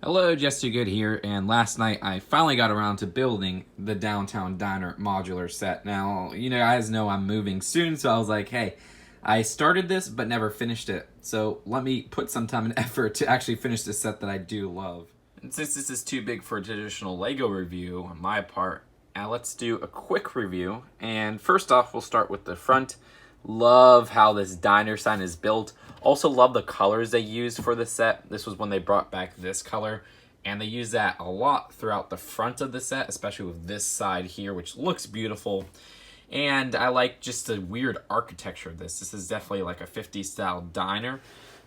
Hello, just2built here, and last night I finally got around to building the Downtown Diner modular set. Now, you guys know I'm moving soon, so I was like, hey, I started this but never finished it, so let me put some time and effort to actually finish this set that I do love. And since this is too big for a traditional Lego review on my part, let's do a quick review. And first off, we'll start with the front. Love how this diner sign is built. Also love the colors they used for the set. This was when they brought back this color, and they use that a lot throughout the front of the set, especially with this side here, which looks beautiful. And I like just the weird architecture of this. This is definitely like a 50s style diner,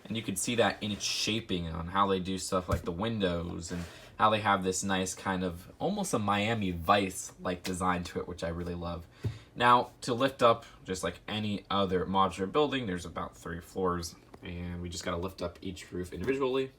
and you can see that in its shaping on how they do stuff like the windows and how they have this nice kind of almost a Miami Vice like design to it, which I really love. Now, to lift up, just like any other modular building, there's about 3 floors, and we just gotta lift up each roof individually.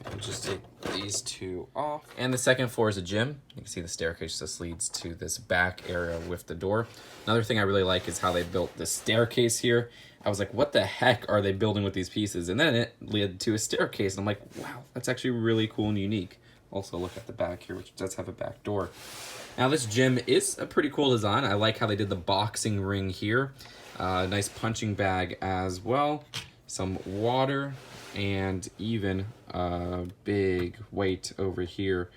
And just take these 2 off. And the second floor is a gym. You can see the staircase just leads to this back area with the door. Another thing I really like is how they built the staircase here. I was like, what the heck are they building with these pieces? And then it led to a staircase, and I'm like, wow, that's actually really cool and unique. Also, look at the back here, which does have a back door. Now, this gym is a pretty cool design. I like how they did the boxing ring here. Nice punching bag as well. Some water, and even a big weight over here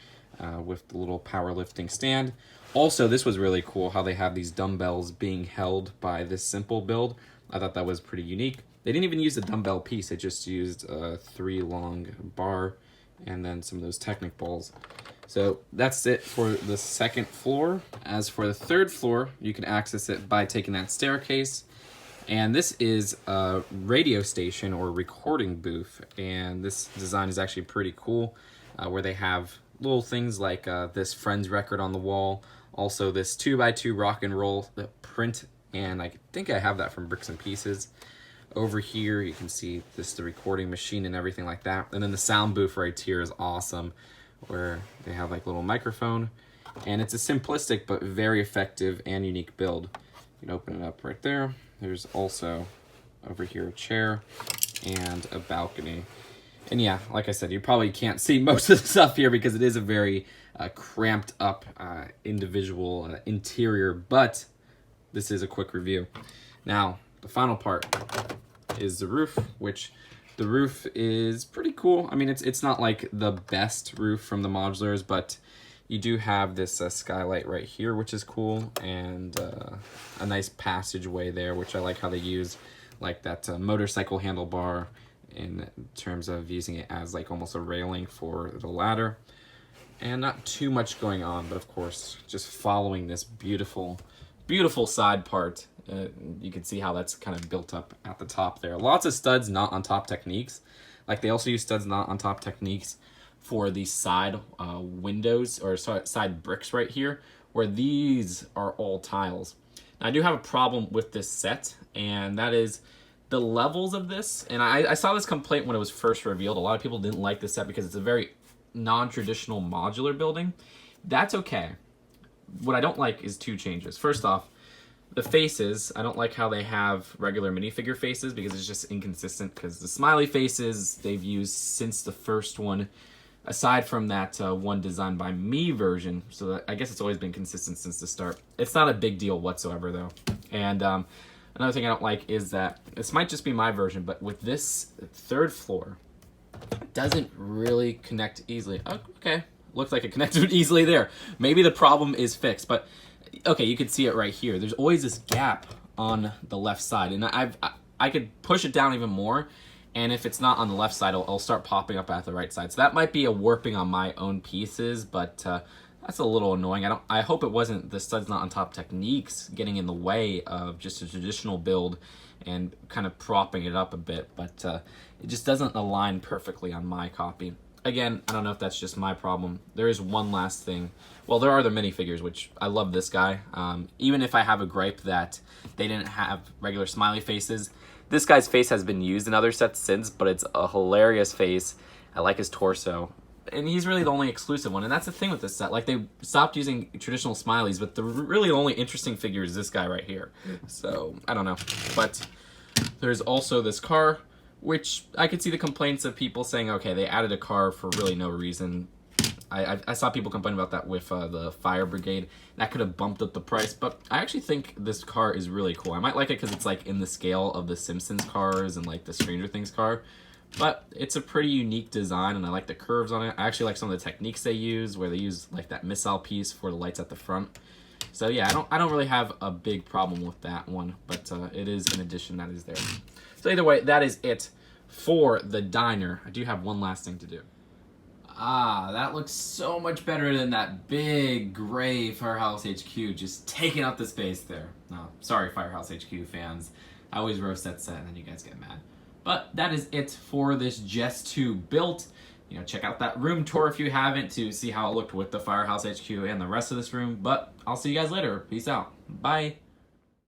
with the little powerlifting stand. Also, this was really cool how they have these dumbbells being held by this simple build. I thought that was pretty unique. They didn't even use a dumbbell piece. They just used a 3 long bar and then some of those Technic balls. So that's it for the second floor. As for the third floor, you can access it by taking that staircase. And this is a radio station or recording booth. And this design is actually pretty cool, where they have little things like this Friends record on the wall. Also this 2x2 rock and roll print. And I think I have that from Bricks and Pieces. Over here, you can see the recording machine and everything like that. And then the sound booth right here is awesome, where they have like a little microphone. And it's a simplistic but very effective and unique build. You can open it up right there. There's also over here a chair and a balcony. And yeah, like I said, you probably can't see most of the stuff here because it is a very cramped up individual interior, but this is a quick review. Now, the final part is the roof, which the roof is pretty cool. I mean, it's not like the best roof from the modulars, but you do have this skylight right here, which is cool, and a nice passageway there, which I like how they use like that motorcycle handlebar in terms of using it as like almost a railing for the ladder. And not too much going on, but of course, just following this beautiful side part. You can see how that's kind of built up at the top there. Lots of studs not on top techniques. Like they also use studs not on top techniques for these side windows or side bricks right here, where these are all tiles. Now, I do have a problem with this set, and that is the levels of this. And I saw this complaint when it was first revealed. A lot of people didn't like this set because it's a very non-traditional modular building. That's okay. What I don't like is 2 changes. First off, the faces, I don't like how they have regular minifigure faces because it's just inconsistent, because the smiley faces they've used since the first one, aside from that one designed by me version, so I guess it's always been consistent since the start. It's not a big deal whatsoever though. And another thing I don't like is that, this might just be my version, but with this third floor, it doesn't really connect easily. Oh, okay, looks like it connected easily there. Maybe the problem is fixed, but okay, you can see it right here. There's always this gap on the left side, and I could push it down even more, and if it's not on the left side, it'll start popping up at the right side. So that might be a warping on my own pieces, but that's a little annoying. I hope it wasn't the studs not on top techniques getting in the way of just a traditional build and kind of propping it up a bit, but it just doesn't align perfectly on my copy. Again, I don't know if that's just my problem. There is one last thing. Well, there are the minifigures, which I love this guy. Even if I have a gripe that they didn't have regular smiley faces, this guy's face has been used in other sets since, but it's a hilarious face. I like his torso. And he's really the only exclusive one. And that's the thing with this set. Like, they stopped using traditional smileys, but the really only interesting figure is this guy right here. So, I don't know. But there's also this car, which I could see the complaints of people saying, okay, they added a car for really no reason. I saw people complain about that with the fire brigade. That could have bumped up the price, but I actually think this car is really cool. I might like it because it's like in the scale of the Simpsons cars and like the Stranger Things car, but it's a pretty unique design, and I like the curves on it. I actually like some of the techniques they use, where they use like that missile piece for the lights at the front. So yeah, I don't really have a big problem with that one, but it is an addition that is there. So either way, that is it for the diner. I do have one last thing to do. Ah, that looks so much better than that big gray Firehouse HQ just taking up the space there. No, sorry Firehouse HQ fans. I always roast that set and then you guys get mad. But that is it for this just2built. You know, check out that room tour if you haven't to see how it looked with the Firehouse HQ and the rest of this room. But I'll see you guys later. Peace out. Bye.